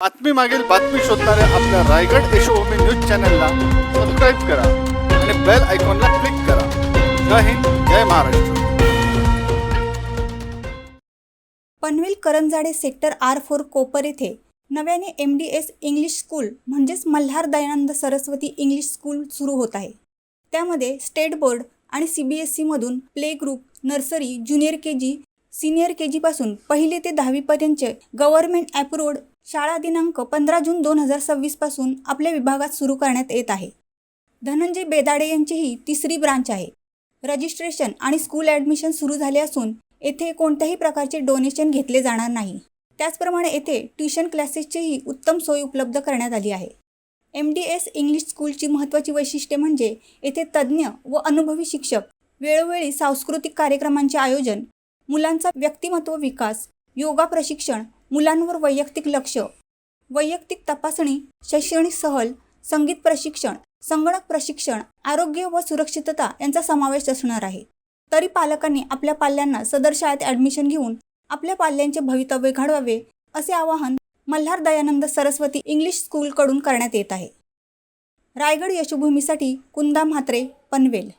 बातमी मागील बातमी शोधणाऱ्या आपल्या रायगड यशोभूमी न्यूज चॅनलला सबस्क्राईब करा आणि बेल आयकॉनला क्लिक करा. जय हिंद, जय महाराष्ट्र. पनवेल करंजाडे सेक्टर R4 कोपर येथे नव्याने MDS इंग्लिश स्कूल म्हणजेच मल्हार दयानंद सरस्वती इंग्लिश स्कूल सुरू होत आहे. त्यामध्ये स्टेट बोर्ड आणि CBSE मधून play group, nursery, junior KG, senior KG पासून 1ली ते 10वी पर्यंतचे गव्हर्नमेंट अप्रूव्ड शाळा दिनांक 15 जून 2026 पासून आपल्या विभागात सुरू करण्यात येत आहे. धनंजय बेदाडे यांची ही 3री ब्रांच आहे. रजिस्ट्रेशन आणि स्कूल ॲडमिशन सुरू झाले असून येथे कोणत्याही प्रकारचे डोनेशन घेतले जाणार नाही. त्याचप्रमाणे येथे ट्यूशन क्लासेसचीही उत्तम सोय उपलब्ध करण्यात आली आहे. MDS इंग्लिश स्कूलची महत्त्वाची वैशिष्ट्ये म्हणजे येथे तज्ज्ञ व अनुभवी शिक्षक, वेळोवेळी सांस्कृतिक कार्यक्रमांचे आयोजन, मुलांचा व्यक्तिमत्व विकास, योगा प्रशिक्षण, मुलांवर वैयक्तिक लक्ष, वैयक्तिक तपासणी, शैक्षणिक सहल, संगीत प्रशिक्षण, संगणक प्रशिक्षण, आरोग्य व सुरक्षितता यांचा समावेश असणार आहे. तरी पालकांनी आपल्या पाल्यांना सदर शाळेत ॲडमिशन घेऊन आपल्या पाल्यांचे भवितव्य घडवावे असे आवाहन मल्हार दयानंद सरस्वती इंग्लिश स्कूलकडून करण्यात येत आहे. रायगड यशोभूमीसाठी कुंदा म्हात्रे, पनवेल.